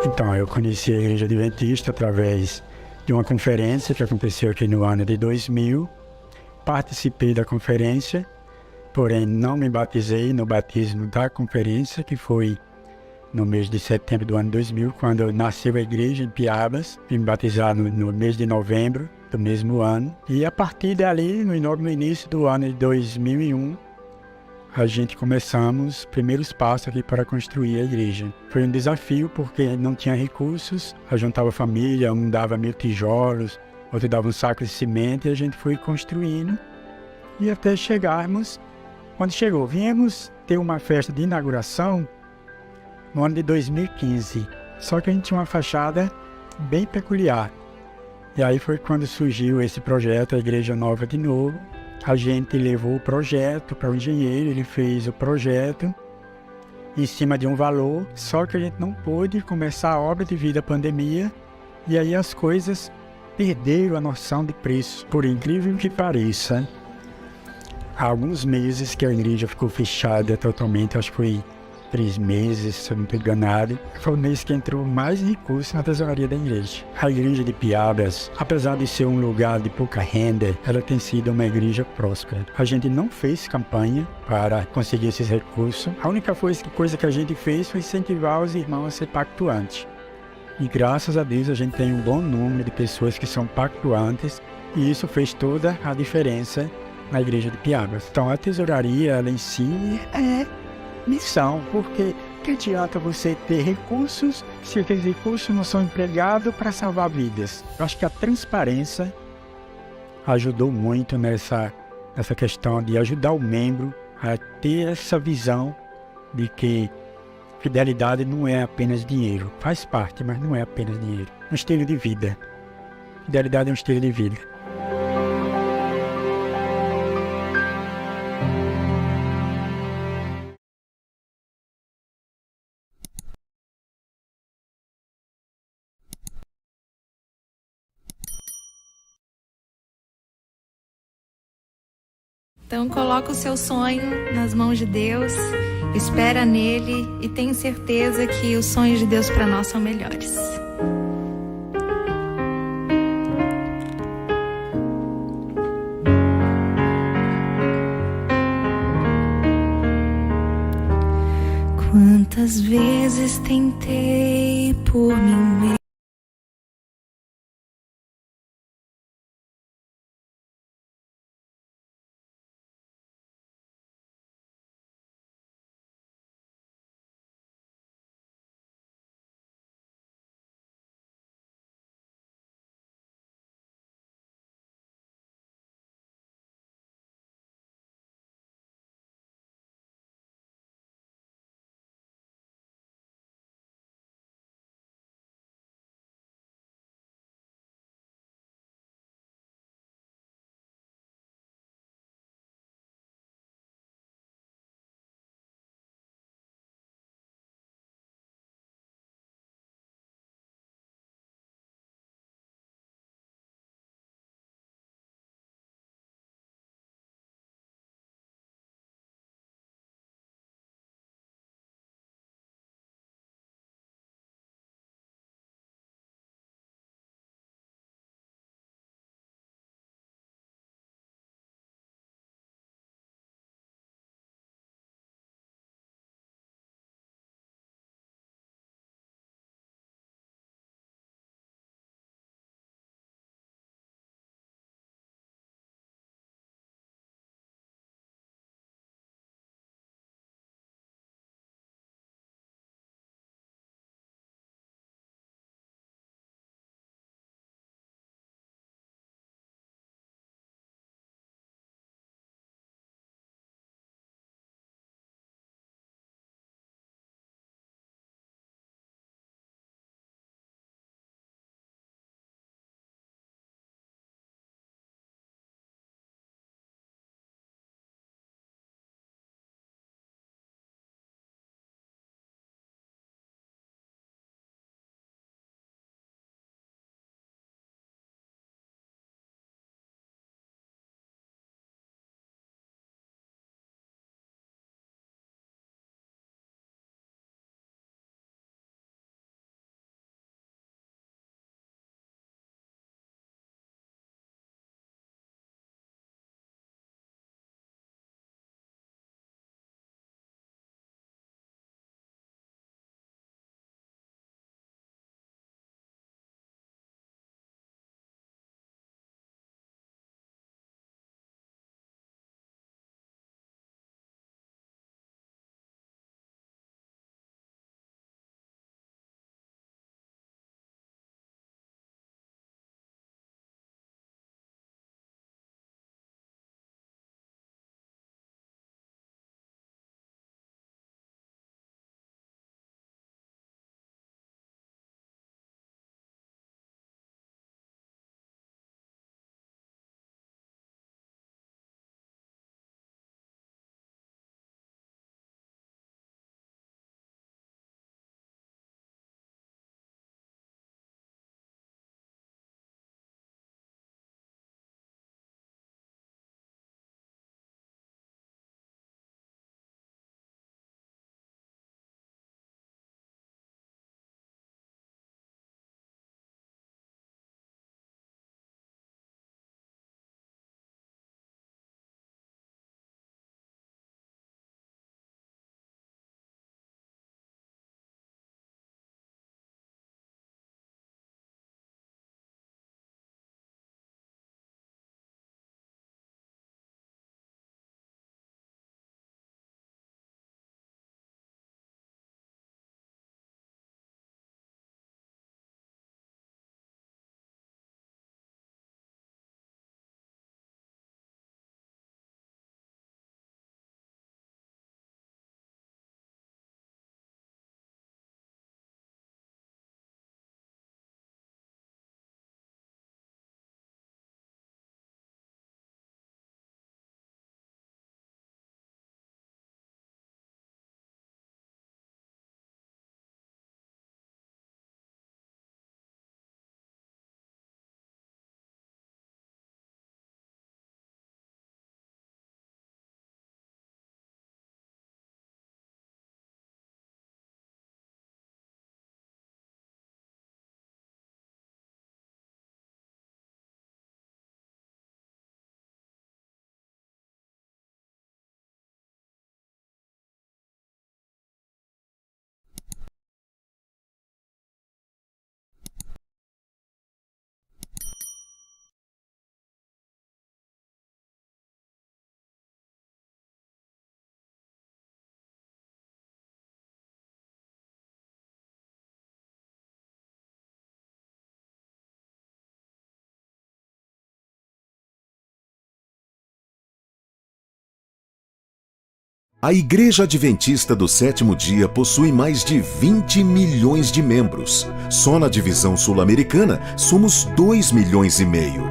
Então, eu conheci a Igreja Adventista através de uma conferência que aconteceu aqui no ano de 2000. Participei da conferência, porém não me batizei no batismo da conferência, que foi no mês de setembro do ano 2000, quando nasceu a igreja em Piabas. Fui me batizar no mês de novembro do mesmo ano. E a partir dali, no início do ano de 2001, a gente começamos os primeiros passos aqui para construir a igreja. Foi um desafio porque não tinha recursos, a juntava família, um dava 1000 tijolos, outro dava um saco de cimento, e a gente foi construindo e até chegarmos onde chegou. Viemos ter uma festa de inauguração no ano de 2015, só que a gente tinha uma fachada bem peculiar. E aí foi quando surgiu esse projeto, a Igreja Nova de novo. A gente levou o projeto para o engenheiro, ele fez o projeto em cima de um valor, só que a gente não pôde começar a obra devido à pandemia, e aí as coisas perderam a noção de preço. Por incrível que pareça, há alguns meses que a igreja ficou fechada totalmente, acho que foi 3 meses, se eu não estou enganado. Foi o mês que entrou mais recursos na tesouraria da igreja. A igreja de Piabas, apesar de ser um lugar de pouca renda, ela tem sido uma igreja próspera. A gente não fez campanha para conseguir esses recursos. A única coisa que a gente fez foi incentivar os irmãos a ser pactuantes. E graças a Deus a gente tem um bom número de pessoas que são pactuantes, e isso fez toda a diferença na igreja de Piabas. Então a tesouraria, ela em si é missão, porque que adianta você ter recursos se aqueles recursos não são empregados para salvar vidas? Eu acho que a transparência ajudou muito nessa questão de ajudar o membro a ter essa visão de que fidelidade não é apenas dinheiro. Faz parte, mas não é apenas dinheiro. É um estilo de vida. Fidelidade é um estilo de vida. Então coloca o seu sonho nas mãos de Deus, espera nele e tenha certeza que os sonhos de Deus para nós são melhores. Quantas vezes tentei por mim mesmo A Igreja Adventista do Sétimo Dia possui mais de 20 milhões de membros. Só na divisão sul-americana somos 2 milhões e meio.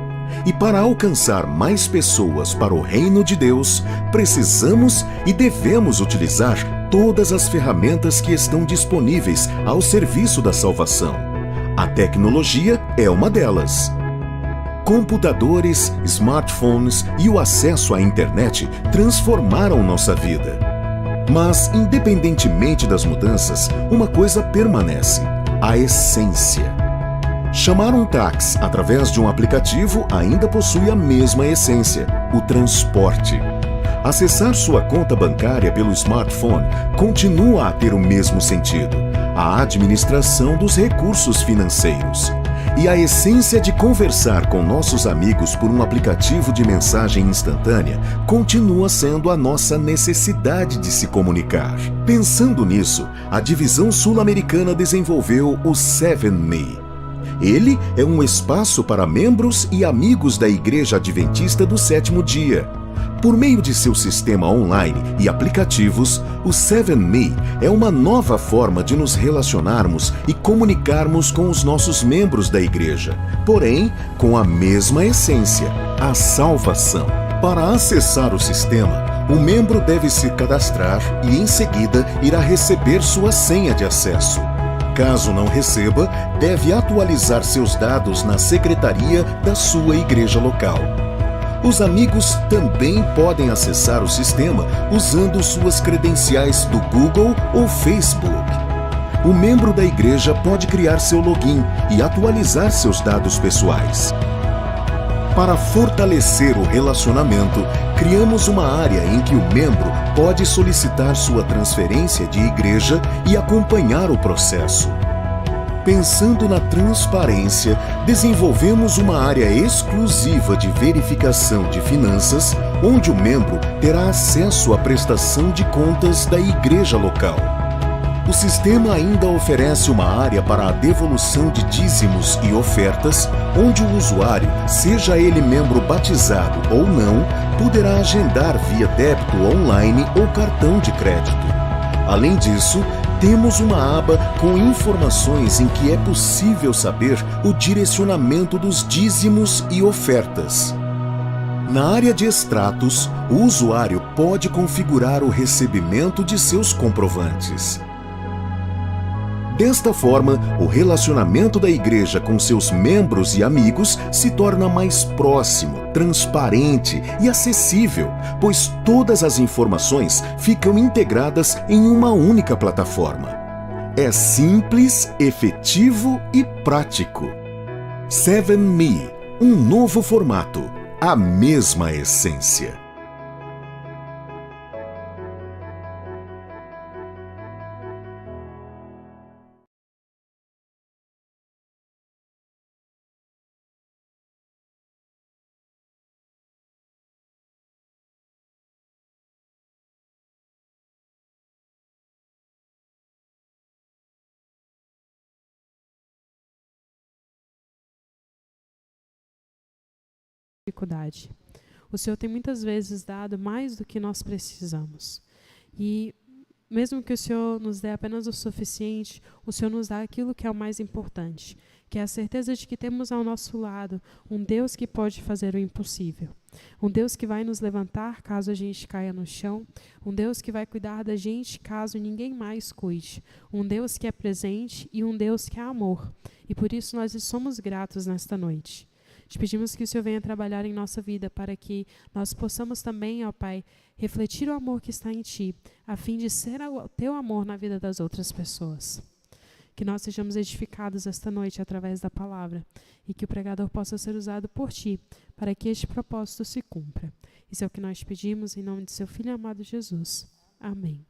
E para alcançar mais pessoas para o reino de Deus, precisamos e devemos utilizar todas as ferramentas que estão disponíveis ao serviço da salvação. A tecnologia é uma delas. Computadores, smartphones e o acesso à internet transformaram nossa vida. Mas, independentemente das mudanças, uma coisa permanece: a essência. Chamar um táxi através de um aplicativo ainda possui a mesma essência: o transporte. Acessar sua conta bancária pelo smartphone continua a ter o mesmo sentido: a administração dos recursos financeiros. E a essência de conversar com nossos amigos por um aplicativo de mensagem instantânea continua sendo a nossa necessidade de se comunicar. Pensando nisso, a divisão sul-americana desenvolveu o 7Me. Ele é um espaço para membros e amigos da Igreja Adventista do Sétimo Dia. Por meio de seu sistema online e aplicativos, o 7Me é uma nova forma de nos relacionarmos e comunicarmos com os nossos membros da igreja, porém com a mesma essência: a salvação. Para acessar o sistema, o membro deve se cadastrar e, em seguida, irá receber sua senha de acesso. Caso não receba, deve atualizar seus dados na secretaria da sua igreja local. Os amigos também podem acessar o sistema usando suas credenciais do Google ou Facebook. O membro da igreja pode criar seu login e atualizar seus dados pessoais. Para fortalecer o relacionamento, criamos uma área em que o membro pode solicitar sua transferência de igreja e acompanhar o processo. Pensando na transparência, desenvolvemos uma área exclusiva de verificação de finanças, onde o membro terá acesso à prestação de contas da igreja local. O sistema ainda oferece uma área para a devolução de dízimos e ofertas, onde o usuário, seja ele membro batizado ou não, poderá agendar via débito online ou cartão de crédito. Além disso, temos uma aba com informações em que é possível saber o direcionamento dos dízimos e ofertas. Na área de extratos, o usuário pode configurar o recebimento de seus comprovantes. Desta forma, o relacionamento da igreja com seus membros e amigos se torna mais próximo, transparente e acessível, pois todas as informações ficam integradas em uma única plataforma. É simples, efetivo e prático. 7Me, um novo formato, a mesma essência. Dificuldade. O Senhor tem muitas vezes dado mais do que nós precisamos. E mesmo que o Senhor nos dê apenas o suficiente, o Senhor nos dá aquilo que é o mais importante, que é a certeza de que temos ao nosso lado um Deus que pode fazer o impossível. Um Deus que vai nos levantar caso a gente caia no chão. Um Deus que vai cuidar da gente caso ninguém mais cuide. Um Deus que é presente e um Deus que é amor. E por isso nós lhe somos gratos nesta noite. Te pedimos que o Senhor venha trabalhar em nossa vida para que nós possamos também, ó Pai, refletir o amor que está em Ti, a fim de ser o Teu amor na vida das outras pessoas. Que nós sejamos edificados esta noite através da palavra e que o pregador possa ser usado por Ti para que este propósito se cumpra. Isso é o que nós te pedimos em nome de Seu Filho amado Jesus. Amém.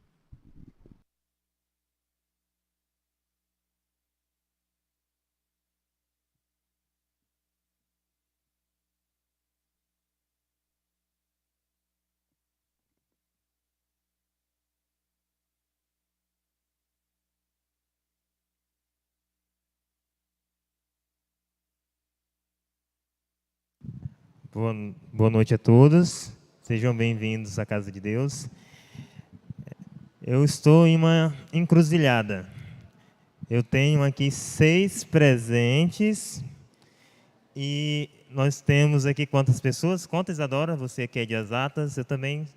Boa noite a todos, sejam bem-vindos à Casa de Deus. Eu estou em uma encruzilhada. Eu tenho aqui 6 presentes e nós temos aqui quantas pessoas? Conta, Isadora, você que é de exatas, eu também,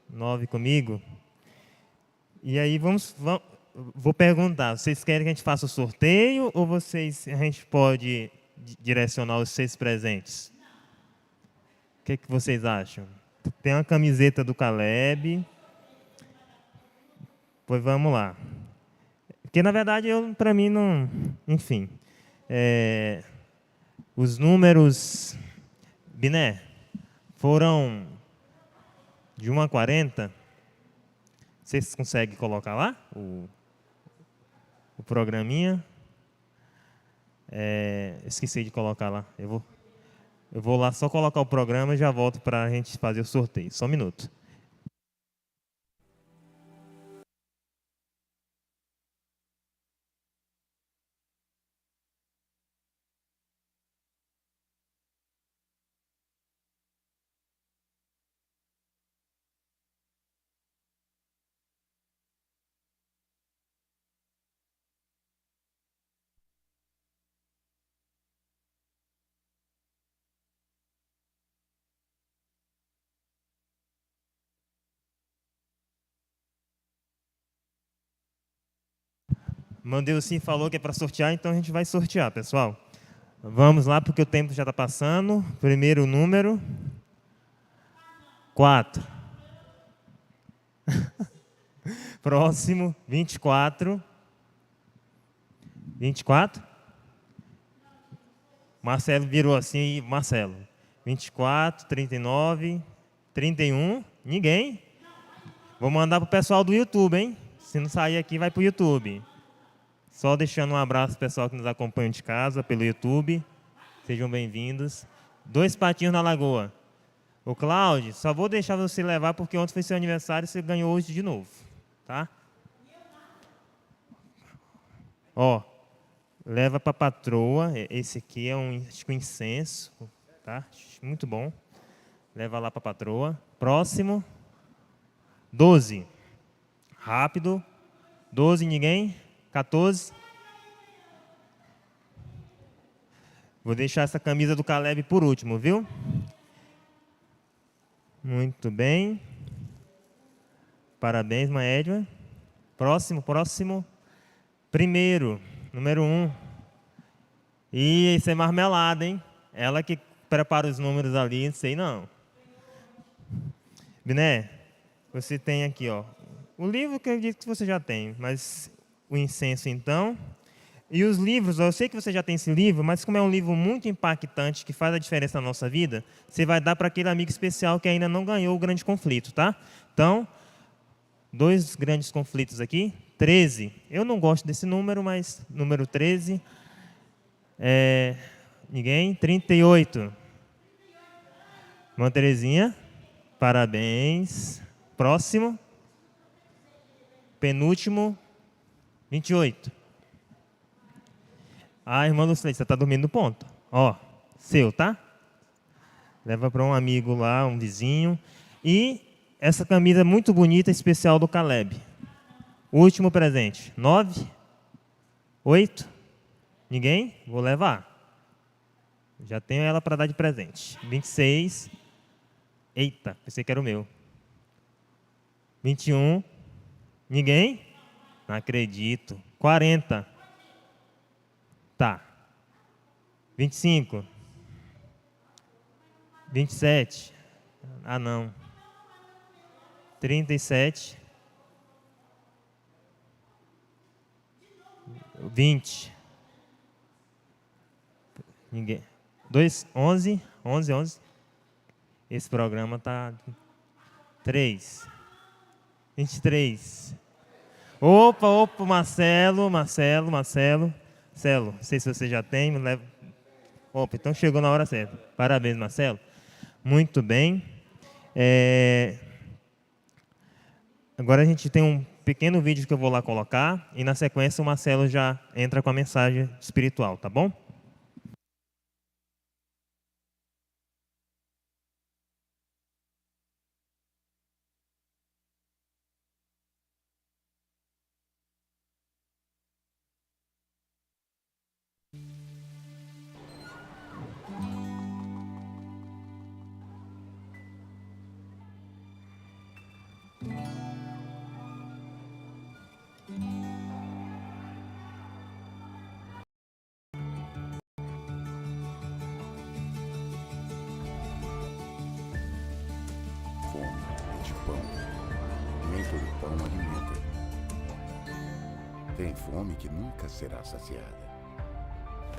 9 comigo. E aí vou perguntar, vocês querem que a gente faça o sorteio ou a gente pode direcionar os 6 presentes? O que vocês acham? Tem uma camiseta do Caleb. Pois vamos lá. Porque, na verdade, para mim, não... Enfim. Os números... Biné, foram de 1 a 40. Vocês conseguem colocar lá o programinha? Esqueci de colocar lá. Eu vou lá só colocar o programa e já volto para a gente fazer o sorteio. Só um minuto. Mandeu sim, falou que é para sortear, então a gente vai sortear, pessoal. Vamos lá, porque o tempo já está passando. Primeiro número. 4. Próximo, 24. 24. Marcelo virou assim, Marcelo. 24, 39, 31. Ninguém? Vou mandar para o pessoal do YouTube, hein? Se não sair aqui, vai para o YouTube. Só deixando um abraço para o pessoal que nos acompanha de casa, pelo YouTube. Sejam bem-vindos. 2 patinhos na lagoa. O Cláudio, só vou deixar você levar porque ontem foi seu aniversário e você ganhou hoje de novo. Tá? Ó, leva para a patroa. Esse aqui é um incenso. Tá? Muito bom. Leva lá para a patroa. Próximo. 12. Rápido. 12, ninguém? 14. Vou deixar essa camisa do Caleb por último, viu? Muito bem. Parabéns, Maédia. Próximo. Primeiro, número 1. E isso é marmelada, hein? Ela que prepara os números ali, não sei não. Biné, você tem aqui, ó. O livro que eu acredito que você já tem, mas o incenso então. E os livros, eu sei que você já tem esse livro, mas como é um livro muito impactante, que faz a diferença na nossa vida, você vai dar para aquele amigo especial que ainda não ganhou o grande conflito, tá? Então, 2 grandes conflitos aqui. 13. Eu não gosto desse número, mas número 13. Ninguém? 38. Irmã Terezinha, parabéns. Próximo. Penúltimo. 28. Irmã Lucilene, você está dormindo no ponto. Ó, seu, tá? Leva para um amigo lá, um vizinho. E essa camisa muito bonita, especial do Caleb. Último presente. 9. 8. Ninguém? Vou levar. Já tenho ela para dar de presente. 26. Eita, pensei que era o meu. 21. Ninguém? Não acredito. 40. Tá. 25. 27. Ah, não. 37. 20. Ninguém. 2, 11. 11. Esse programa tá 3. 23. Opa, Marcelo. Marcelo, não sei se você já tem, leva. Opa, então chegou na hora certa. Parabéns, Marcelo. Muito bem. Agora a gente tem um pequeno vídeo que eu vou lá colocar e na sequência o Marcelo já entra com a mensagem espiritual, tá bom? Tem fome que nunca será saciada,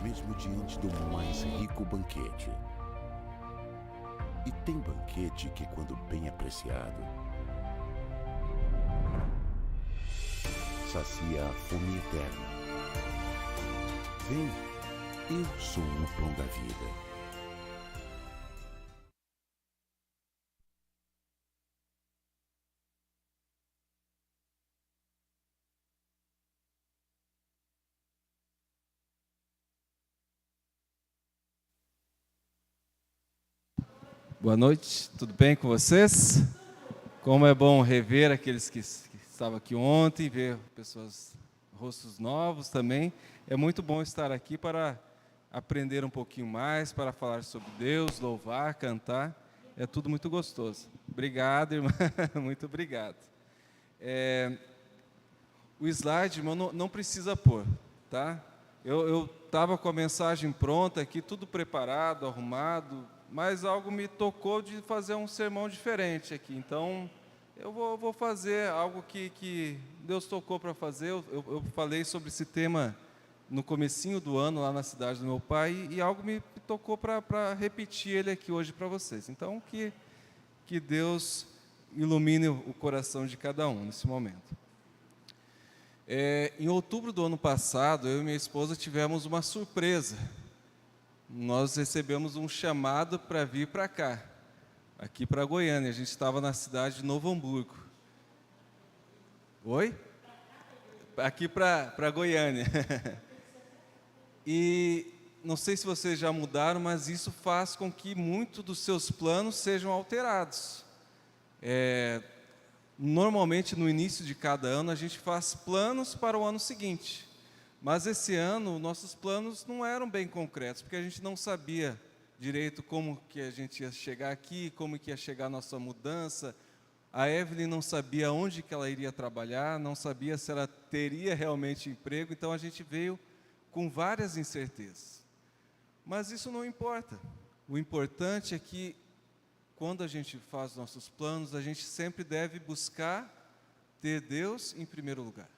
mesmo diante do mais rico banquete. E tem banquete que, quando bem apreciado, sacia a fome eterna. Vem, eu sou o pão da vida. Boa noite, tudo bem com vocês? Como é bom rever aqueles que estavam aqui ontem, ver pessoas, rostos novos também. É muito bom estar aqui para aprender um pouquinho mais, para falar sobre Deus, louvar, cantar. É tudo muito gostoso. Obrigado, irmã, muito obrigado. O slide, irmão, não precisa pôr, tá? Eu estava com a mensagem pronta aqui, tudo preparado, arrumado, mas algo me tocou de fazer um sermão diferente aqui. Então, eu vou fazer algo que Deus tocou para fazer. Eu falei sobre esse tema no comecinho do ano, lá na cidade do meu pai, e algo me tocou para repetir ele aqui hoje para vocês. Então, que Deus ilumine o coração de cada um nesse momento. Em outubro do ano passado, eu e minha esposa tivemos uma surpresa. Nós recebemos um chamado para vir para cá, aqui para Goiânia. A gente estava na cidade de Novo Hamburgo. Oi? Aqui para Goiânia. E não sei se vocês já mudaram, mas isso faz com que muitos dos seus planos sejam alterados. Normalmente, no início de cada ano, a gente faz planos para o ano seguinte. Mas esse ano, nossos planos não eram bem concretos, porque a gente não sabia direito como que a gente ia chegar aqui, como que ia chegar a nossa mudança. A Evelyn não sabia onde que ela iria trabalhar, não sabia se ela teria realmente emprego, então a gente veio com várias incertezas. Mas isso não importa. O importante é que, quando a gente faz nossos planos, a gente sempre deve buscar ter Deus em primeiro lugar.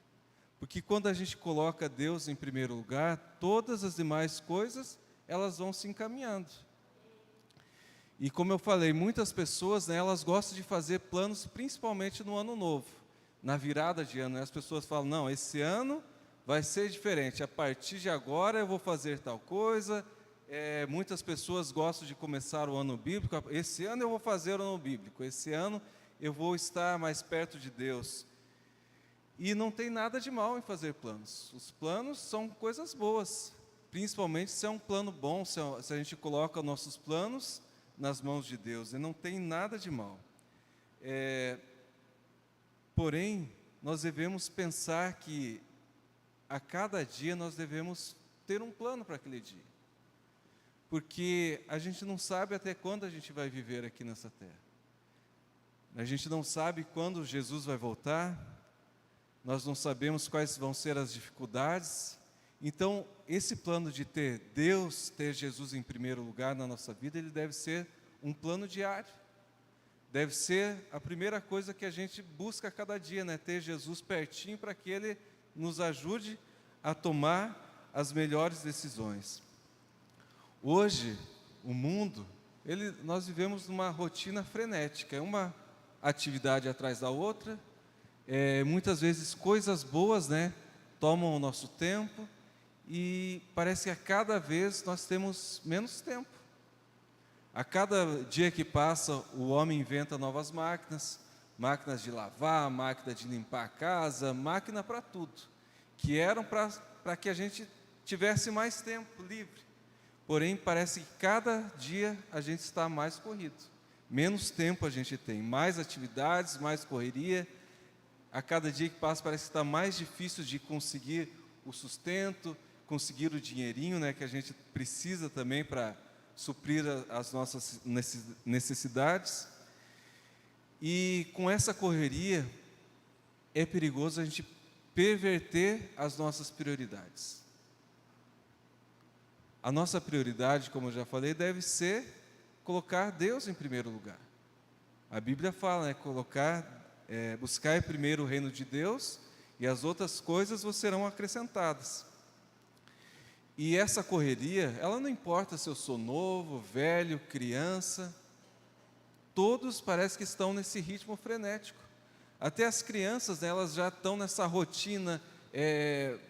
Porque quando a gente coloca Deus em primeiro lugar, todas as demais coisas, elas vão se encaminhando. E como eu falei, muitas pessoas, né, elas gostam de fazer planos, principalmente no ano novo, na virada de ano. As pessoas falam, não, esse ano vai ser diferente, a partir de agora eu vou fazer tal coisa. Muitas pessoas gostam de começar o ano bíblico, esse ano eu vou fazer o ano bíblico, esse ano eu vou estar mais perto de Deus. E não tem nada de mal em fazer planos. Os planos são coisas boas, principalmente se é um plano bom, se a gente coloca nossos planos nas mãos de Deus, e não tem nada de mal. Porém, nós devemos pensar que a cada dia nós devemos ter um plano para aquele dia. Porque a gente não sabe até quando a gente vai viver aqui nessa terra. A gente não sabe quando Jesus vai voltar. Nós não sabemos quais vão ser as dificuldades. Então, esse plano de ter Deus, ter Jesus em primeiro lugar na nossa vida, ele deve ser um plano diário. Deve ser a primeira coisa que a gente busca a cada dia, né? Ter Jesus pertinho para que Ele nos ajude a tomar as melhores decisões. Hoje, o mundo, nós vivemos numa rotina frenética, é uma atividade atrás da outra. Muitas vezes coisas boas, né, tomam o nosso tempo, e parece que a cada vez nós temos menos tempo. A cada dia que passa, o homem inventa novas máquinas de lavar, máquina de limpar a casa, máquina para tudo, que eram para que a gente tivesse mais tempo livre. Porém, parece que cada dia a gente está mais corrido, menos tempo a gente tem, mais atividades, mais correria. A cada dia que passa parece que está mais difícil de conseguir o sustento, conseguir o dinheirinho, né, que a gente precisa também para suprir as nossas necessidades. E com essa correria, é perigoso a gente perverter as nossas prioridades. A nossa prioridade, como eu já falei, deve ser colocar Deus em primeiro lugar. A Bíblia fala, né, buscar primeiro o reino de Deus e as outras coisas vos serão acrescentadas. E essa correria, ela não importa se eu sou novo, velho, criança, todos parece que estão nesse ritmo frenético. Até as crianças, né, elas já estão nessa rotina,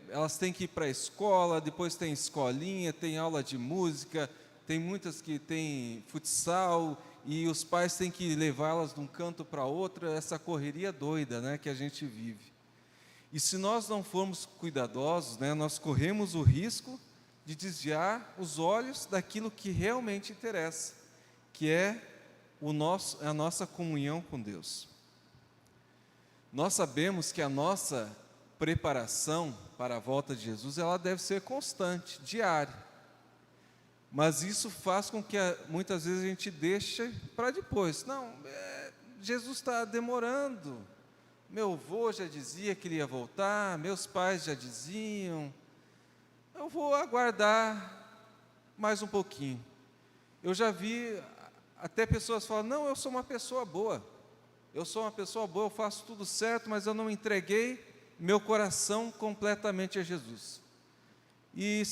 elas têm que ir para a escola, depois tem escolinha, tem aula de música, tem muitas que têm futsal, e os pais têm que levá-las de um canto para outro, essa correria doida, né, que a gente vive. E se nós não formos cuidadosos, né, nós corremos o risco de desviar os olhos daquilo que realmente interessa, que é a nossa comunhão com Deus. Nós sabemos que a nossa preparação para a volta de Jesus, ela deve ser constante, diária. Mas isso faz com que muitas vezes a gente deixe para depois. Não, Jesus está demorando. Meu avô já dizia que ele ia voltar, meus pais já diziam. Eu vou aguardar mais um pouquinho. Eu já vi até pessoas falando, não, eu sou uma pessoa boa. Eu sou uma pessoa boa, eu faço tudo certo, mas eu não entreguei meu coração completamente a Jesus. E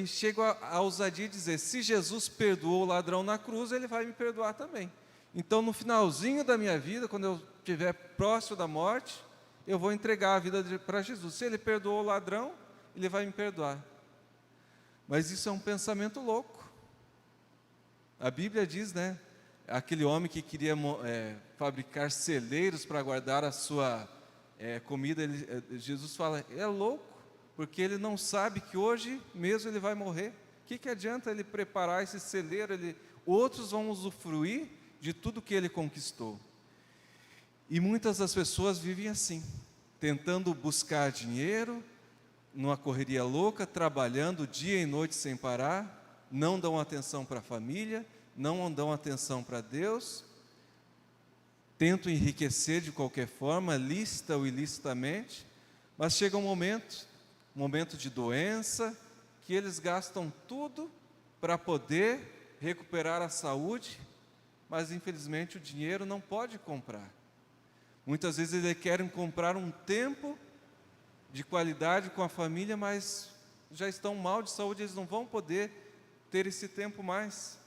chego à ousadia de dizer, se Jesus perdoou o ladrão na cruz, Ele vai me perdoar também. Então, no finalzinho da minha vida, quando eu estiver próximo da morte, eu vou entregar a vida para Jesus. Se Ele perdoou o ladrão, Ele vai me perdoar. Mas isso é um pensamento louco. A Bíblia diz, né? Aquele homem que queria fabricar celeiros para guardar a sua comida, Jesus fala, é louco, porque ele não sabe que hoje mesmo ele vai morrer. O que adianta ele preparar esse celeiro? Outros vão usufruir de tudo que ele conquistou. E muitas das pessoas vivem assim, tentando buscar dinheiro, numa correria louca, trabalhando dia e noite sem parar, não dão atenção para a família, não dão atenção para Deus, tentam enriquecer de qualquer forma, lícita ou ilicitamente, mas chega um momento de doença, que eles gastam tudo para poder recuperar a saúde, mas infelizmente o dinheiro não pode comprar. Muitas vezes eles querem comprar um tempo de qualidade com a família, mas já estão mal de saúde, eles não vão poder ter esse tempo mais.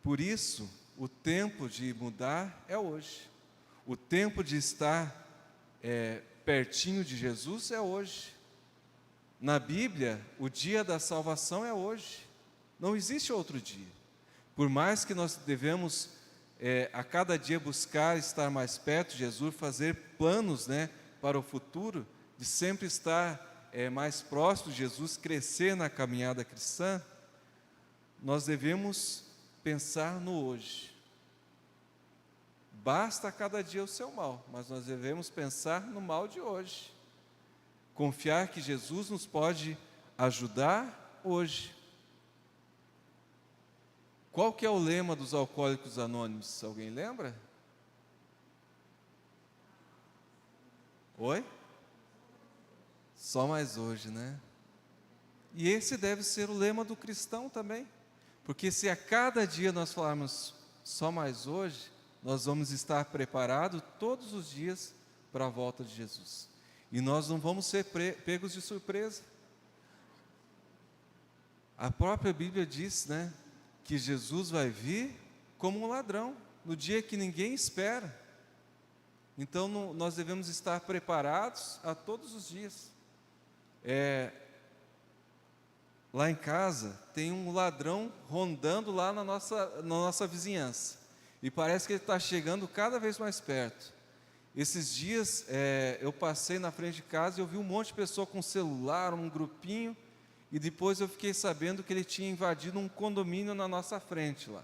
Por isso, o tempo de mudar é hoje. O tempo de estar pertinho de Jesus é hoje. Na Bíblia, o dia da salvação é hoje. Não existe outro dia. Por mais que nós devemos a cada dia buscar estar mais perto de Jesus, fazer planos, né, para o futuro, de sempre estar mais próximo de Jesus, crescer na caminhada cristã, nós devemos pensar no hoje. Basta a cada dia o seu mal, mas nós devemos pensar no mal de hoje. Confiar que Jesus nos pode ajudar hoje. Qual que é o lema dos Alcoólicos Anônimos? Alguém lembra? Oi? Só mais hoje, né? E esse deve ser o lema do cristão também. Porque se a cada dia nós falarmos só mais hoje, nós vamos estar preparados todos os dias para a volta de Jesus. E nós não vamos ser pegos de surpresa. A própria Bíblia diz, né, que Jesus vai vir como um ladrão, no dia que ninguém espera. Então nós devemos estar preparados a todos os dias. Lá em casa tem um ladrão rondando lá na nossa vizinhança. E parece que ele está chegando cada vez mais perto. Esses dias eu passei na frente de casa e eu vi um monte de pessoa com celular, um grupinho, e depois eu fiquei sabendo que ele tinha invadido um condomínio na nossa frente lá.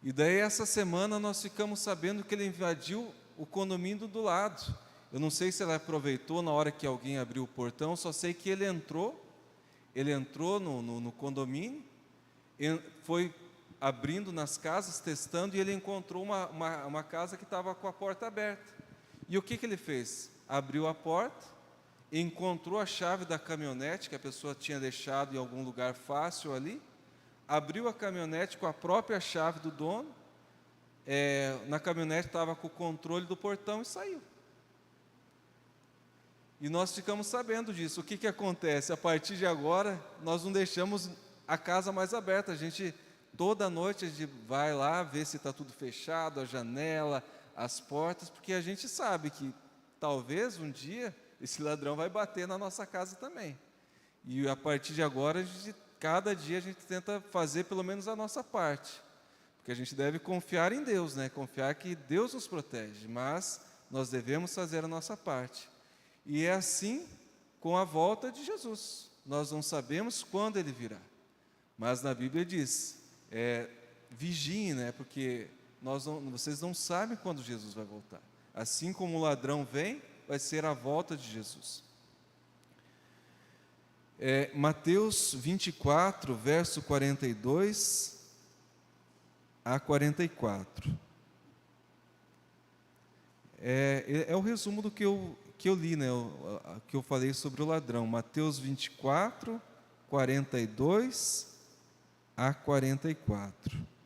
E daí essa semana nós ficamos sabendo que ele invadiu o condomínio do lado. Eu não sei se ele aproveitou na hora que alguém abriu o portão, só sei que ele entrou no condomínio, foi abrindo nas casas, testando, e ele encontrou uma casa que estava com a porta aberta. E o que ele fez? Abriu a porta, encontrou a chave da caminhonete, que a pessoa tinha deixado em algum lugar fácil ali, abriu a caminhonete com a própria chave do dono, na caminhonete estava com o controle do portão e saiu. E nós ficamos sabendo disso. O que que acontece? A partir de agora, nós não deixamos a casa mais aberta. A gente, toda noite, a gente vai lá ver se está tudo fechado, a janela, as portas, porque a gente sabe que talvez um dia esse ladrão vai bater na nossa casa também. E a partir de agora, cada dia a gente tenta fazer pelo menos a nossa parte. Porque a gente deve confiar em Deus, né? Confiar que Deus nos protege, mas nós devemos fazer a nossa parte. E é assim com a volta de Jesus. Nós não sabemos quando Ele virá. Mas na Bíblia diz, vigiem, né? Porque vocês não sabem quando Jesus vai voltar. Assim como o ladrão vem, vai ser a volta de Jesus. Mateus 24, verso 42 a 44. É o resumo do que eu li, né? Que eu falei sobre o ladrão. Mateus 24, 42 a 44.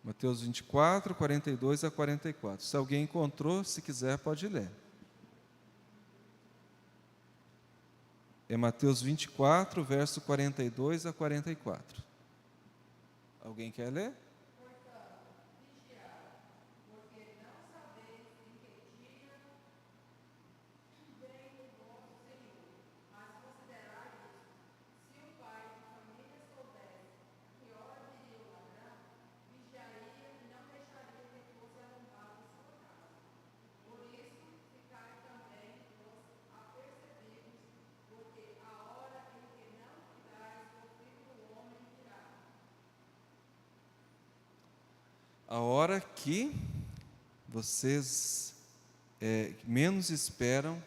Mateus 24, 42 a 44. Se alguém encontrou, se quiser, pode ler. É Mateus 24, verso 42 a 44. Alguém quer ler? A hora que vocês menos esperam,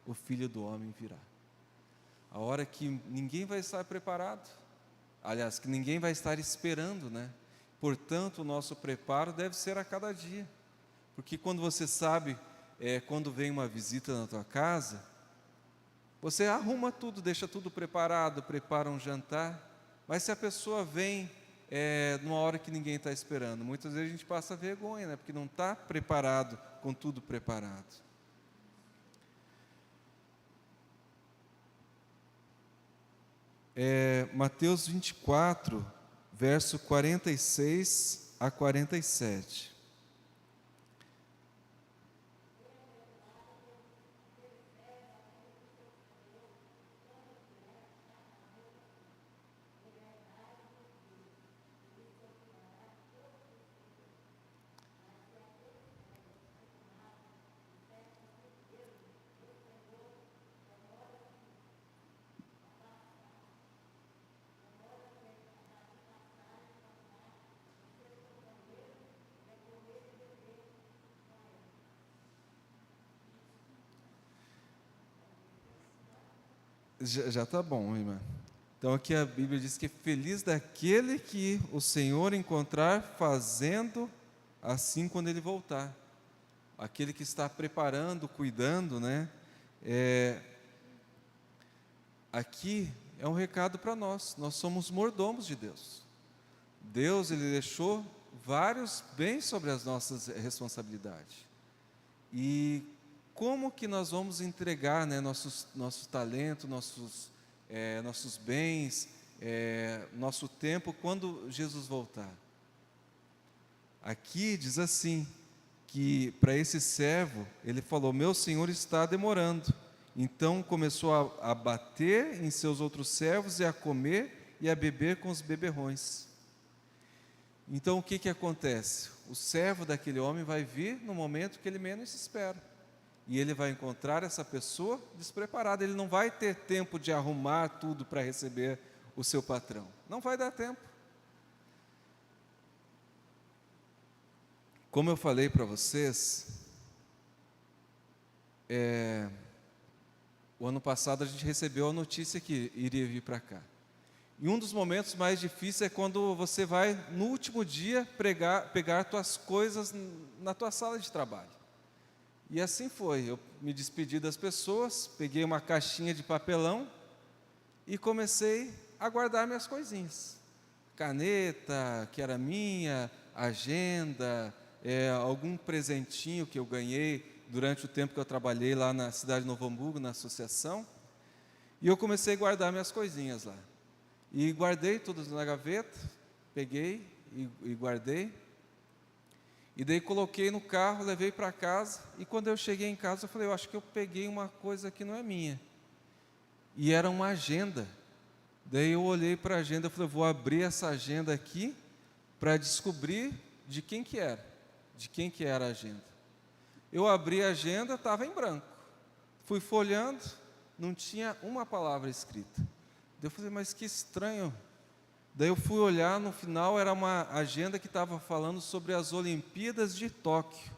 o Filho do Homem virá. A hora que ninguém vai estar preparado. Aliás, que ninguém vai estar esperando, né? Portanto, o nosso preparo deve ser a cada dia. Porque quando você sabe, quando vem uma visita na tua casa, você arruma tudo, deixa tudo preparado, prepara um jantar. Mas se a pessoa vem numa hora que ninguém está esperando, muitas vezes a gente passa vergonha, né? Porque não está preparado, com tudo preparado. Mateus 24, verso 46 a 47. Já está bom, irmã. Então aqui a Bíblia diz que é feliz daquele que o Senhor encontrar fazendo assim quando Ele voltar. Aquele que está preparando, cuidando, né? Aqui é um recado para nós. Nós somos mordomos de Deus. Deus, Ele deixou vários bens sobre as nossas responsabilidades. E como que nós vamos entregar, né, nosso talento, nossos bens, nosso tempo, quando Jesus voltar? Aqui diz assim, que para esse servo, ele falou, meu senhor está demorando. Então começou a bater em seus outros servos e a comer e a beber com os beberrões. Então o que acontece? O servo daquele homem vai vir no momento que ele menos espera. E ele vai encontrar essa pessoa despreparada. Ele não vai ter tempo de arrumar tudo para receber o seu patrão. Não vai dar tempo. Como eu falei para vocês, o ano passado a gente recebeu a notícia que iria vir para cá. E um dos momentos mais difíceis é quando você vai, no último dia, pegar tuas coisas na tua sala de trabalho. E assim foi, eu me despedi das pessoas, peguei uma caixinha de papelão e comecei a guardar minhas coisinhas. Caneta, que era minha, agenda, algum presentinho que eu ganhei durante o tempo que eu trabalhei lá na cidade de Novo Hamburgo, na associação, e eu comecei a guardar minhas coisinhas lá. E guardei tudo na gaveta, peguei e guardei. E daí coloquei no carro, levei para casa, e quando eu cheguei em casa, eu falei, eu acho que eu peguei uma coisa que não é minha. E era uma agenda. Daí eu olhei para a agenda e falei, vou abrir essa agenda aqui para descobrir de quem que era a agenda. Eu abri a agenda, estava em branco. Fui folheando, não tinha uma palavra escrita. Daí eu falei, mas que estranho. Daí eu fui olhar, no final era uma agenda que estava falando sobre as Olimpíadas de Tóquio.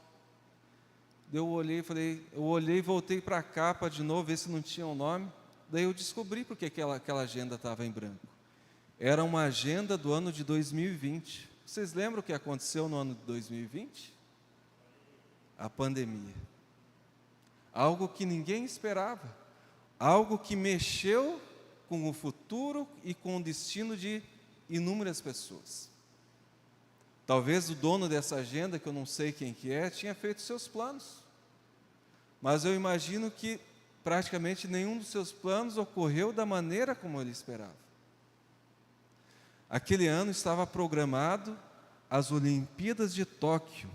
Daí eu olhei e voltei para a capa de novo, ver se não tinha o nome. Daí eu descobri porque aquela agenda estava em branco. Era uma agenda do ano de 2020. Vocês lembram o que aconteceu no ano de 2020? A pandemia. Algo que ninguém esperava. Algo que mexeu com o futuro e com o destino de inúmeras pessoas. Talvez o dono dessa agenda, que eu não sei quem que é, tinha feito seus planos. Mas eu imagino que praticamente nenhum dos seus planos ocorreu da maneira como ele esperava. Aquele ano estava programado as Olimpíadas de Tóquio.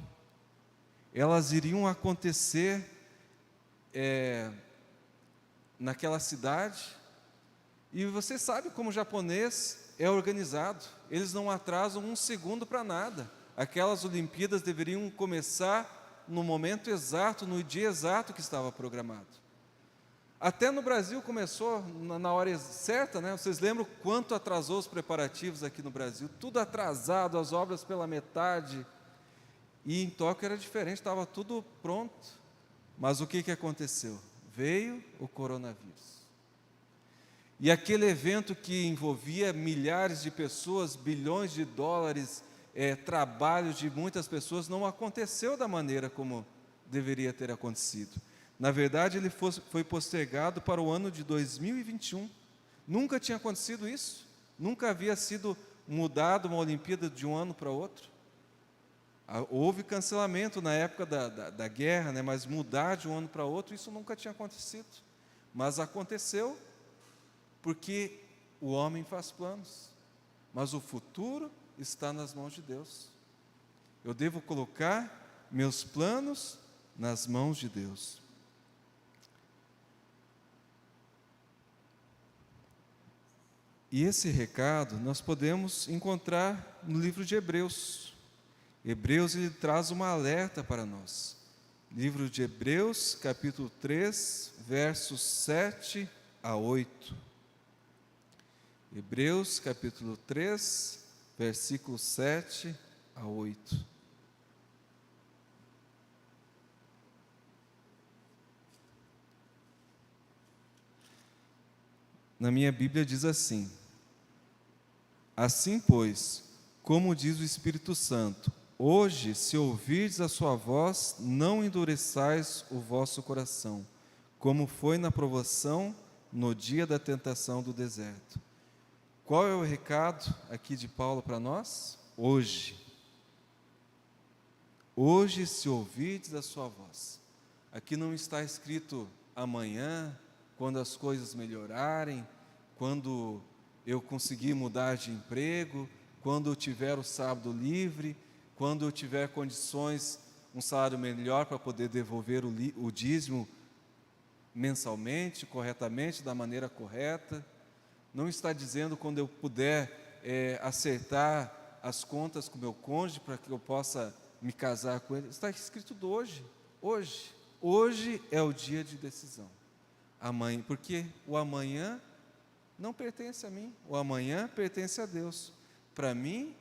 Elas iriam acontecer naquela cidade. E você sabe como o japonês é organizado. Eles não atrasam um segundo para nada. Aquelas Olimpíadas deveriam começar no momento exato, no dia exato que estava programado. Até no Brasil começou na hora certa, né? Vocês lembram quanto atrasou os preparativos aqui no Brasil? Tudo atrasado, as obras pela metade. E em Tóquio era diferente, estava tudo pronto. Mas o que aconteceu? Veio o coronavírus. E aquele evento que envolvia milhares de pessoas, bilhões de dólares, trabalho de muitas pessoas, não aconteceu da maneira como deveria ter acontecido. Na verdade, ele foi postergado para o ano de 2021. Nunca tinha acontecido isso. Nunca havia sido mudado uma Olimpíada de um ano para outro. Houve cancelamento na época da guerra, né? Mas mudar de um ano para outro, isso nunca tinha acontecido. Mas aconteceu porque o homem faz planos. Mas o futuro está nas mãos de Deus. Eu devo colocar meus planos nas mãos de Deus. E esse recado nós podemos encontrar no livro de Hebreus. Hebreus, ele traz uma alerta para nós. Livro de Hebreus, capítulo 3, versos 7 a 8. Hebreus, capítulo 3, versículos 7 a 8. Na minha Bíblia diz assim: assim, pois, como diz o Espírito Santo, hoje, se ouvirdes a sua voz, não endureçais o vosso coração, como foi na provação no dia da tentação do deserto. Qual é o recado aqui de Paulo para nós? Hoje. Hoje, se ouvirdes a sua voz. Aqui não está escrito amanhã, quando as coisas melhorarem, quando eu conseguir mudar de emprego, quando eu tiver o sábado livre, quando eu tiver condições, um salário melhor para poder devolver o dízimo mensalmente, corretamente, da maneira correta. Não está dizendo quando eu puder acertar as contas com meu cônjuge para que eu possa me casar com ele. Está escrito do hoje. Hoje é o dia de decisão. Amanhã, porque o amanhã não pertence a mim, o amanhã pertence a Deus. Para mim,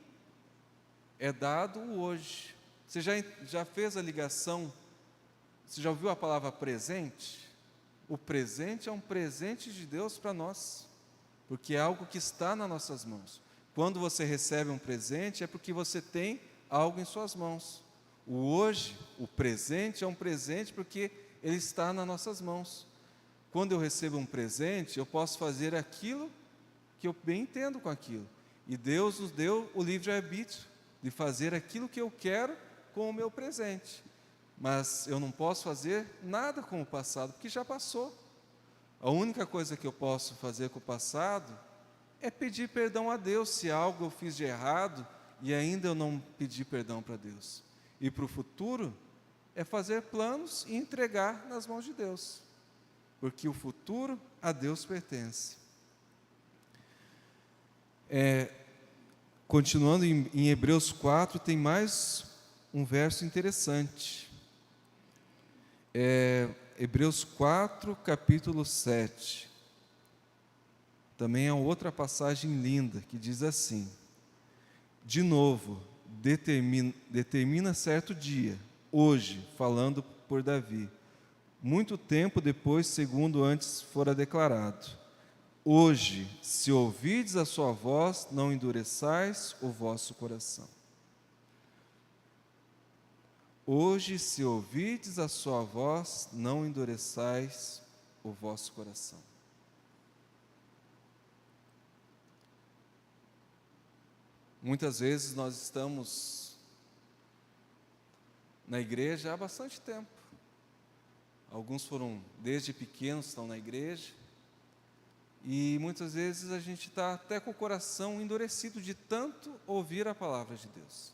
é dado o hoje. Você já fez a ligação? Você já ouviu a palavra presente? O presente é um presente de Deus para nós, porque é algo que está nas nossas mãos. Quando você recebe um presente, é porque você tem algo em suas mãos. O hoje, o presente, é um presente porque ele está nas nossas mãos. Quando eu recebo um presente, eu posso fazer aquilo que eu bem entendo com aquilo. E Deus nos deu o livre-arbítrio de fazer aquilo que eu quero com o meu presente. mas eu não posso fazer nada com o passado, porque já passou. A única coisa que eu posso fazer com o passado é pedir perdão a Deus se algo eu fiz de errado e ainda eu não pedi perdão para Deus. E para o futuro é fazer planos e entregar nas mãos de Deus, porque o futuro a Deus pertence. Continuando em Hebreus 4, tem mais um verso interessante. Hebreus 4, capítulo 7. Também é outra passagem linda, que diz assim: de novo, determina certo dia, hoje, falando por Davi, muito tempo depois, segundo antes fora declarado: hoje, se ouvides a sua voz, não endureçais o vosso coração. Hoje, se ouvides a sua voz, não endureçais o vosso coração. Muitas vezes nós estamos na igreja há bastante tempo. Alguns foram desde pequenos, estão na igreja. E muitas vezes a gente está até com o coração endurecido de tanto ouvir a palavra de Deus.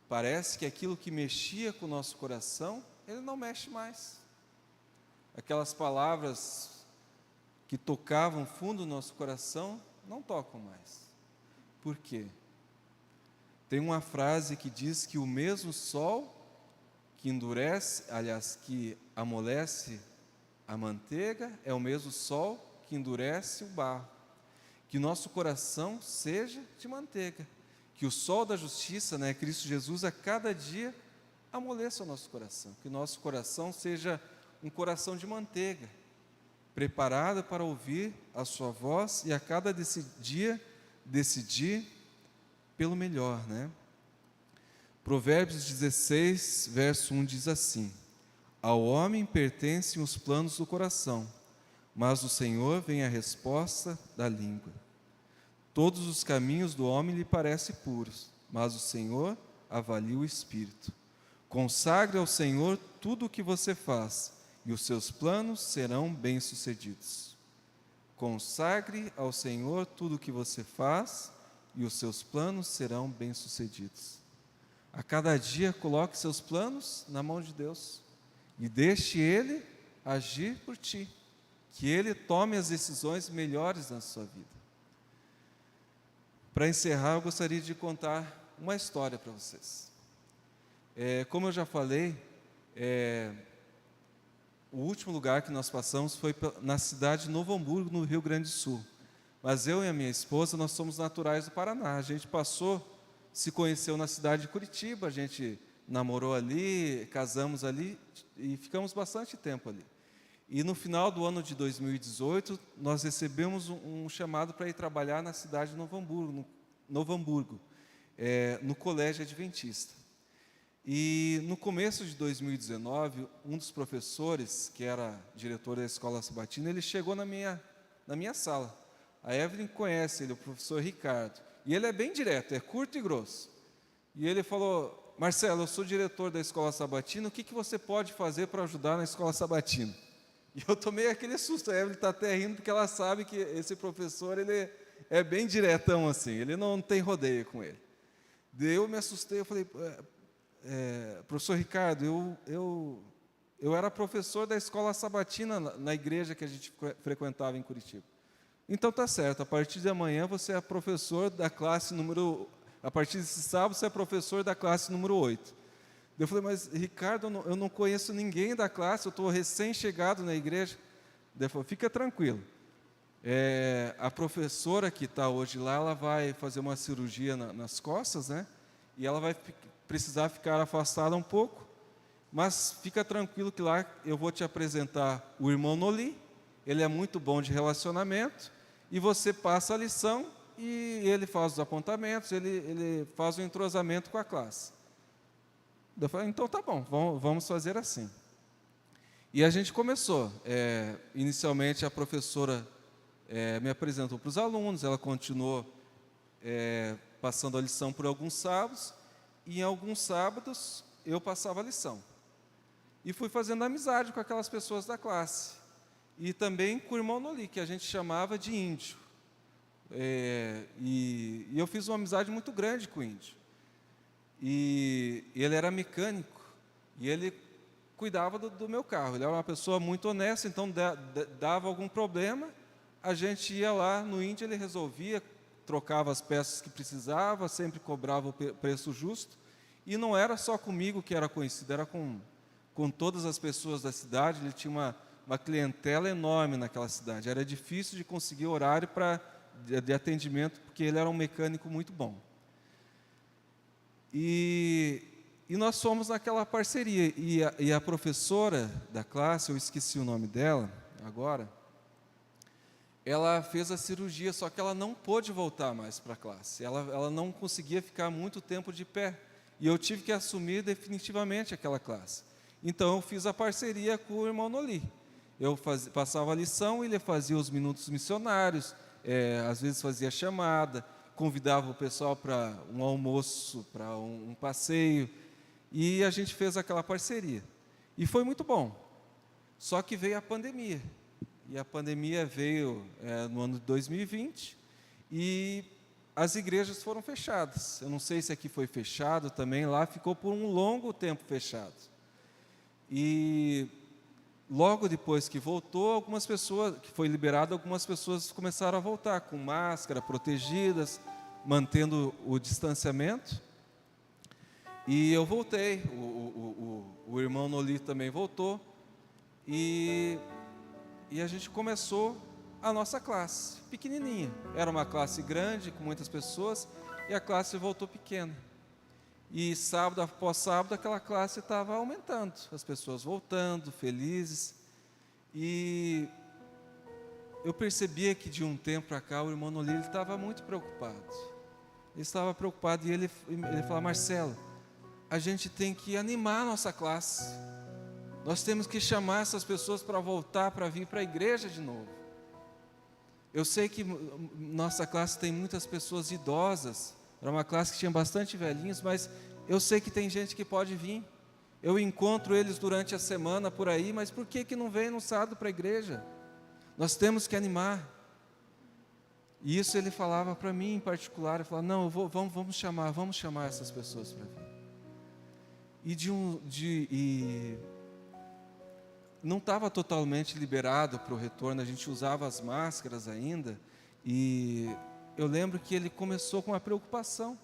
Parece que aquilo que mexia com o nosso coração, ele não mexe mais. Aquelas palavras que tocavam fundo no nosso coração, não tocam mais. Por quê? Tem uma frase que diz que o mesmo sol que endurece, aliás, que amolece a manteiga, é o mesmo sol que endurece o barro. Que nosso coração seja de manteiga. Que o sol da justiça, Cristo Jesus, a cada dia amoleça o nosso coração. Que o nosso coração seja um coração de manteiga, preparado para ouvir a sua voz e a cada dia decidir pelo melhor, Provérbios 16, verso 1 diz assim: ao homem pertencem os planos do coração, mas do Senhor vem a resposta da língua. Todos os caminhos do homem lhe parecem puros, mas o Senhor avalia o espírito. Consagre ao Senhor tudo o que você faz, e os seus planos serão bem-sucedidos. Consagre ao Senhor tudo o que você faz, e os seus planos serão bem-sucedidos. A cada dia, coloque seus planos na mão de Deus, e deixe Ele agir por ti, que Ele tome as decisões melhores na sua vida. Para encerrar, eu gostaria de contar uma história para vocês. Como eu já falei, o último lugar que nós passamos foi na cidade de Novo Hamburgo, no Rio Grande do Sul. Mas eu e a minha esposa, nós somos naturais do Paraná. A gente se conheceu na cidade de Curitiba, a gente namorou ali, casamos ali e ficamos bastante tempo ali. E no final do ano de 2018, nós recebemos um chamado para ir trabalhar na cidade de Novo Hamburgo, no Colégio Adventista. E no começo de 2019, um dos professores, que era diretor da Escola Sabatina, ele chegou na minha sala. A Evelyn conhece ele, o professor Ricardo. E ele é bem direto, é curto e grosso. E ele falou: Marcelo, eu sou diretor da Escola Sabatina, o que você pode fazer para ajudar na Escola Sabatina? E eu tomei aquele susto, a Evelyn está até rindo, porque ela sabe que esse professor, ele é bem diretão assim, ele não tem rodeio com ele. Daí eu me assustei, eu falei: professor Ricardo, eu era professor da Escola Sabatina na igreja que a gente frequentava em Curitiba. Então tá certo, a partir de amanhã você é professor da classe a partir desse sábado você é professor da classe número 8. Eu falei: mas Ricardo, eu não conheço ninguém da classe, eu estou recém-chegado na igreja. Ele falou: fica tranquilo, a professora que está hoje lá, ela vai fazer uma cirurgia nas costas, e ela vai precisar ficar afastada um pouco, mas fica tranquilo que lá eu vou te apresentar o irmão Noli, ele é muito bom de relacionamento, e você passa a lição, e ele faz os apontamentos, ele faz o entrosamento com a classe. Eu falei: então tá bom, vamos fazer assim. E a gente começou. Inicialmente a professora me apresentou para os alunos, ela continuou passando a lição por alguns sábados, e em alguns sábados eu passava a lição. e fui fazendo amizade com aquelas pessoas da classe. E também com o irmão Noli, que a gente chamava de índio. E eu fiz uma amizade muito grande com o índio. E ele era mecânico, e ele cuidava do meu carro. Ele era uma pessoa muito honesta, então dava algum problema, a gente ia lá no índio, ele resolvia, trocava as peças que precisava, sempre cobrava o preço justo. E não era só comigo que era conhecido, era com todas as pessoas da cidade. Ele tinha uma clientela enorme naquela cidade. Era difícil de conseguir horário de atendimento, porque ele era um mecânico muito bom. E nós fomos naquela parceria. E a professora da classe, eu esqueci o nome dela agora, ela fez a cirurgia, só que ela não pôde voltar mais para a classe. Ela não conseguia ficar muito tempo de pé. E eu tive que assumir definitivamente aquela classe. Então, eu fiz a parceria com o irmão Noli. Eu passava a lição, ele fazia os minutos missionários, às vezes fazia chamada, convidava o pessoal para um almoço, para um passeio, e a gente fez aquela parceria. E foi muito bom. Só que veio a pandemia. E a pandemia veio no ano de 2020, e as igrejas foram fechadas. Eu não sei se aqui foi fechado também, lá ficou por um longo tempo fechado. E logo depois que voltou, algumas pessoas, que foi liberado, algumas pessoas começaram a voltar com máscara, protegidas, mantendo o distanciamento. E eu voltei, o irmão Noli também voltou, e a gente começou a nossa classe, pequenininha. Era uma classe grande, com muitas pessoas, e a classe voltou pequena. E sábado após sábado, aquela classe estava aumentando, as pessoas voltando, felizes. E eu percebia que de um tempo para cá, o irmão Noli estava muito preocupado. Ele estava preocupado, e ele falava: Marcelo, a gente tem que animar a nossa classe. Nós temos que chamar essas pessoas para voltar, para vir para a igreja de novo. Eu sei que nossa classe tem muitas pessoas idosas, era uma classe que tinha bastante velhinhos, mas eu sei que tem gente que pode vir. Eu encontro eles durante a semana por aí, mas por que não vem no sábado para a igreja? Nós temos que animar. E isso ele falava para mim em particular. Ele falava: não, vamos chamar essas pessoas para vir. Não estava totalmente liberado para o retorno, a gente usava as máscaras ainda, e eu lembro que ele começou com uma preocupação.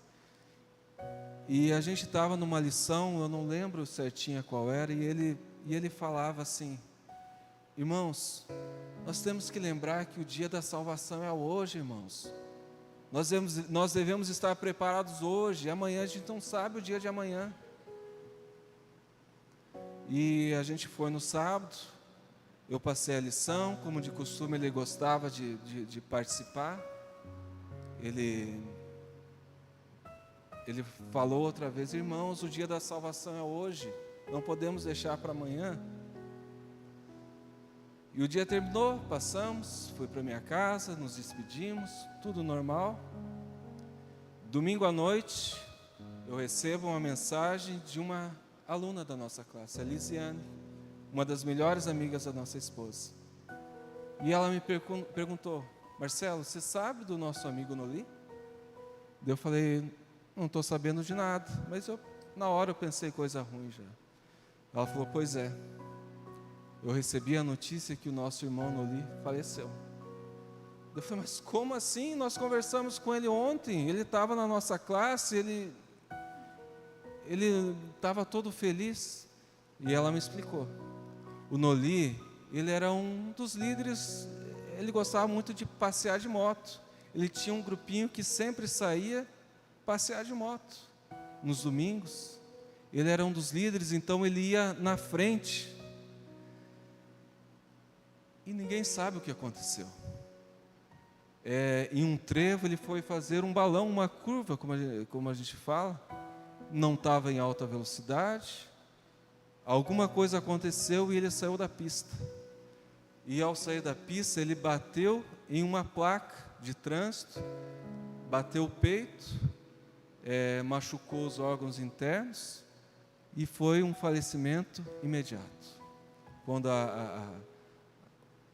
E a gente estava numa lição, eu não lembro certinho qual era, e ele falava assim: irmãos, nós temos que lembrar que o dia da salvação é hoje, irmãos. Nós devemos estar preparados hoje, amanhã a gente não sabe o dia de amanhã. E a gente foi no sábado, eu passei a lição, como de costume ele gostava de participar. Ele falou outra vez: irmãos, o dia da salvação é hoje, não podemos deixar para amanhã. E o dia terminou, passamos, fui para minha casa, nos despedimos, tudo normal. Domingo à noite, eu recebo uma mensagem de uma aluna da nossa classe, a Lisiane, uma das melhores amigas da nossa esposa. E ela me perguntou: Marcelo, você sabe do nosso amigo Noli? Eu falei: não estou sabendo de nada, mas na hora eu pensei coisa ruim já. Ela falou: pois é, eu recebi a notícia que o nosso irmão Noli faleceu. Eu falei: mas como assim? Nós conversamos com ele ontem, ele estava na nossa classe, ele estava todo feliz. E ela me explicou: o Noli, ele era um dos líderes, ele gostava muito de passear de moto. Ele tinha um grupinho que sempre saía passear de moto nos domingos. Ele era um dos líderes, então ele ia na frente. E ninguém sabe o que aconteceu. Em um trevo ele foi fazer um balão, uma curva, como a gente fala. Não estava em alta velocidade, alguma coisa aconteceu e ele saiu da pista. E ao sair da pista, ele bateu em uma placa de trânsito, bateu o peito, machucou os órgãos internos, e foi um falecimento imediato. Quando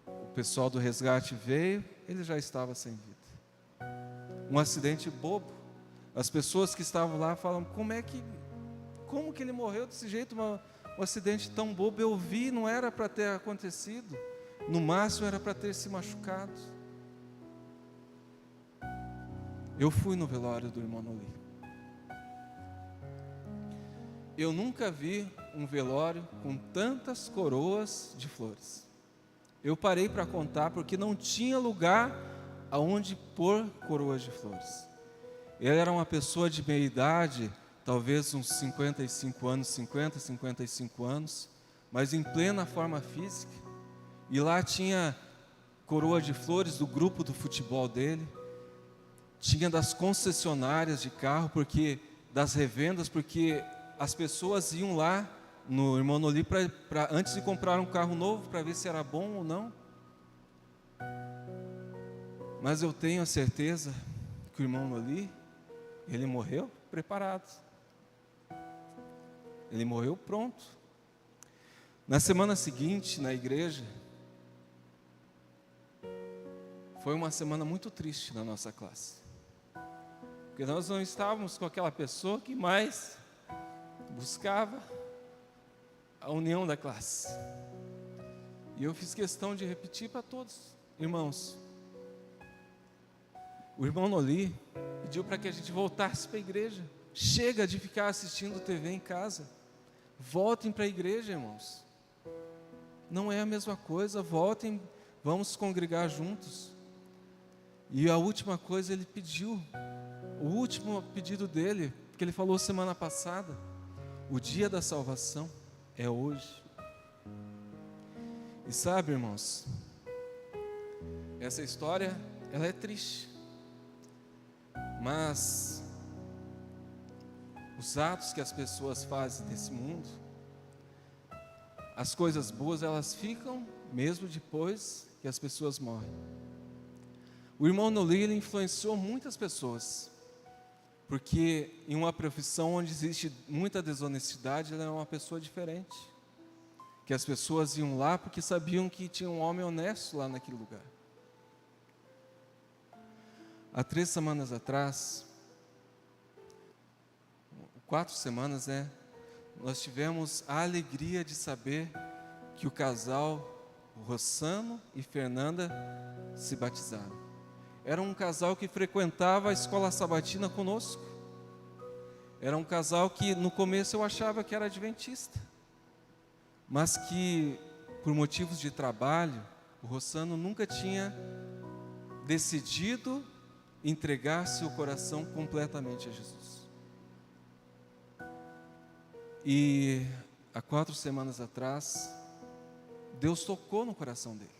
o pessoal do resgate veio, ele já estava sem vida. Um acidente bobo. As pessoas que estavam lá falam, como que ele morreu desse jeito? Um acidente tão bobo, eu vi, não era para ter acontecido. No máximo era para ter se machucado. Eu fui no velório do irmão Noli. Eu nunca vi um velório com tantas coroas de flores. Eu parei para contar porque não tinha lugar aonde pôr coroas de flores. Ele era uma pessoa de meia idade, talvez uns 55 anos, mas em plena forma física. E lá tinha coroa de flores do grupo do futebol dele, tinha das concessionárias de carro, das revendas, porque as pessoas iam lá no irmão Noli antes de comprar um carro novo, para ver se era bom ou não. Mas eu tenho a certeza que o irmão Noli, ele morreu preparado. Ele morreu pronto. Na semana seguinte, na igreja, foi uma semana muito triste na nossa classe. Porque nós não estávamos com aquela pessoa que mais buscava a união da classe. E eu fiz questão de repetir para todos, irmãos. O irmão Noli pediu para que a gente voltasse para a igreja. Chega de ficar assistindo TV em casa. Voltem para a igreja, irmãos. Não é a mesma coisa, voltem, vamos congregar juntos. E a última coisa ele pediu, o último pedido dele, que ele falou semana passada, o dia da salvação é hoje. E sabe, irmãos, essa história, ela é triste, mas os atos que as pessoas fazem nesse mundo, as coisas boas, elas ficam mesmo depois que as pessoas morrem. O irmão Noli, ele influenciou muitas pessoas, porque em uma profissão onde existe muita desonestidade, ele é uma pessoa diferente, que as pessoas iam lá porque sabiam que tinha um homem honesto lá naquele lugar. Há 3 semanas atrás, 4 semanas, nós tivemos a alegria de saber que o casal Rossano e Fernanda se batizaram. Era um casal que frequentava a escola sabatina conosco. Era um casal que no começo eu achava que era adventista, mas que por motivos de trabalho, o Rossano nunca tinha decidido entregar seu coração completamente a Jesus. E há 4 semanas atrás, Deus tocou no coração dele,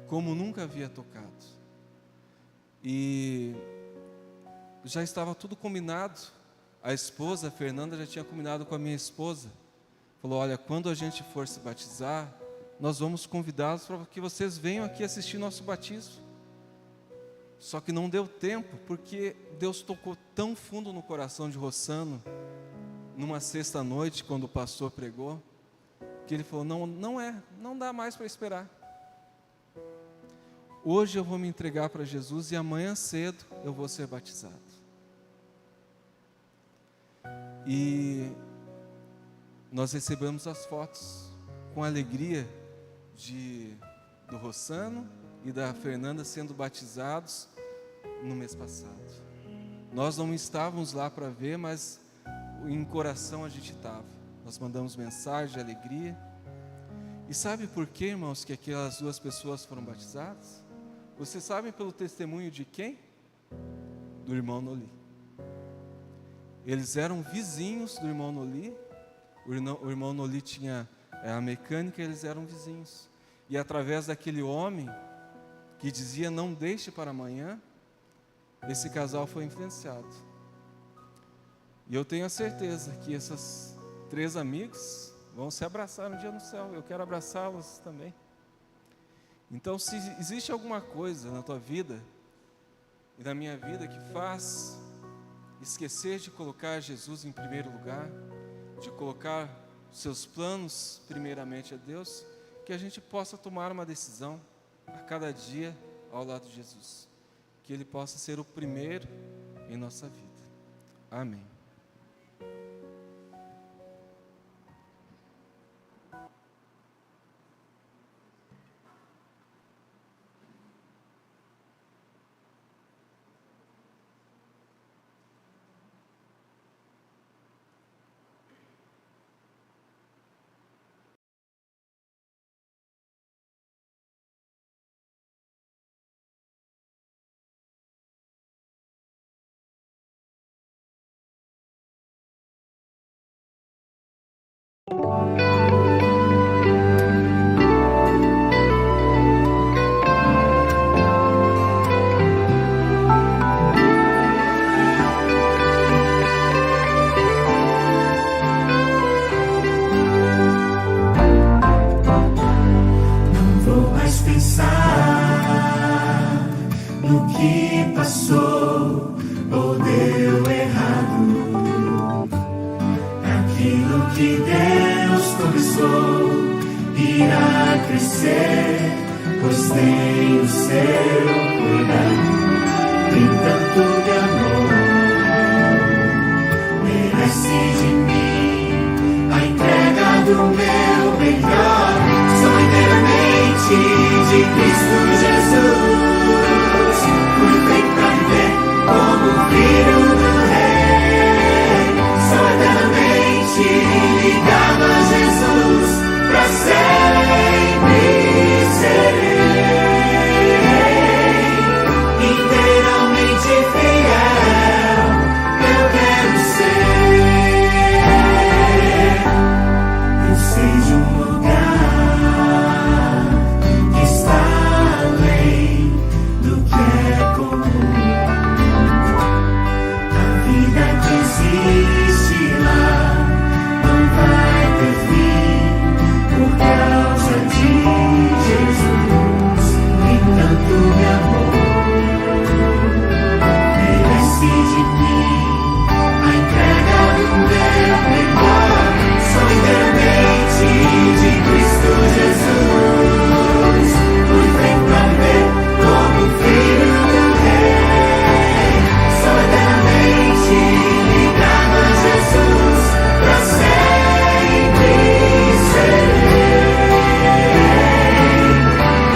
como nunca havia tocado. E já estava tudo combinado. A esposa, a Fernanda, já tinha combinado com a minha esposa. Falou, olha, quando a gente for se batizar, nós vamos convidá-los para que vocês venham aqui assistir nosso batismo. Só que não deu tempo, porque Deus tocou tão fundo no coração de Rossano, numa sexta-noite, quando o pastor pregou, que ele falou, não dá mais para esperar. Hoje eu vou me entregar para Jesus e amanhã cedo eu vou ser batizado. E nós recebemos as fotos com alegria do Rossano e da Fernanda sendo batizados no mês passado. Nós não estávamos lá para ver, mas em coração a gente estava. Nós mandamos mensagem de alegria. E sabe por que, irmãos, que aquelas 2 pessoas foram batizadas? Vocês sabem pelo testemunho de quem? Do irmão Noli. Eles eram vizinhos do irmão Noli. O irmão Noli tinha a mecânica, eles eram vizinhos. E através daquele homem que dizia, não deixe para amanhã, esse casal foi influenciado. E eu tenho a certeza que esses 3 amigos vão se abraçar um dia no céu. Eu quero abraçá-los também. Então, se existe alguma coisa na tua vida e na minha vida que faz esquecer de colocar Jesus em primeiro lugar, de colocar seus planos primeiramente a Deus, que a gente possa tomar uma decisão a cada dia ao lado de Jesus, que Ele possa ser o primeiro em nossa vida. Amém. Não vou mais pensar no que passou ou deu errado. Aquilo que Deus começou irá crescer, pois tem o seu cuidado. Tem tanto de amor, merece de mim a entrega do meu melhor. Sou inteiramente de Cristo Jesus. Fui feito pra viver como filho do Rei. Sou eternamente ligado a Jesus, pra sempre serei inteiramente fiel. Eu quero ser. Eu sei de um lugar que está além do que é comum. A vida que existe lá não vai ter fim por causa de Jesus. Tem tanto de amor, merece de mim a entrega do meu melhor. Sou inteiramente de Cristo Jesus. Fui feito pra viver como filho do Rei. Sou eternamente ligado a Jesus, pra sempre serei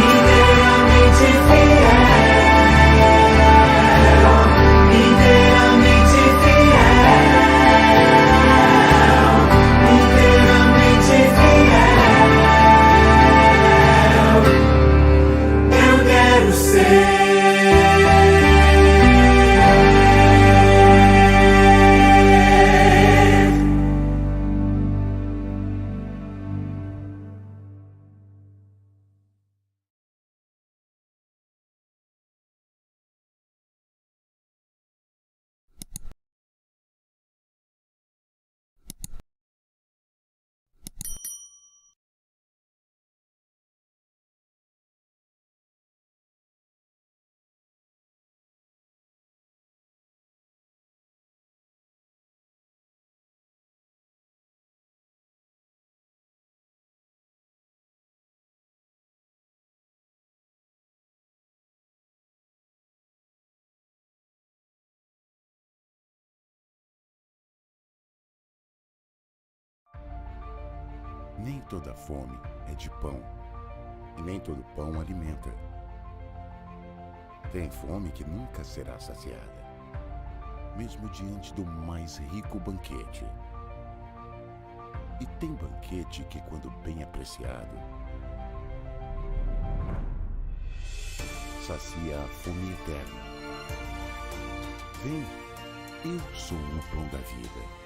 inteiramente fiel, inteiramente fiel, eu quero ser. Nem toda fome é de pão, e nem todo pão alimenta. Tem fome que nunca será saciada, mesmo diante do mais rico banquete. E tem banquete que, quando bem apreciado, sacia a fome eterna. Vem, eu sou o pão da vida.